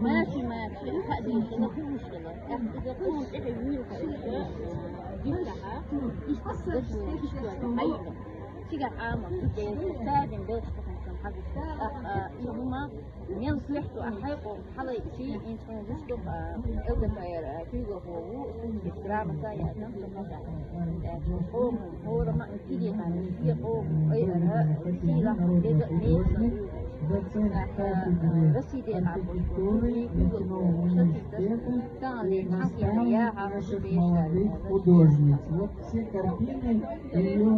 ماشي ماشي هذه مشكلة في مشكلة إذا كنت إحنا جبتها إيش أيضا تيجي عامة تستخدم بس هما ينصلحوا أحيقوا حلا شيء إن كانوا يشتغل أو كفاية تيجي هو إسلام سايا نفسه هو لما تيجي عن يقوم أي أنا سيرة ليه رسيدي على художниц. Вот все картины ее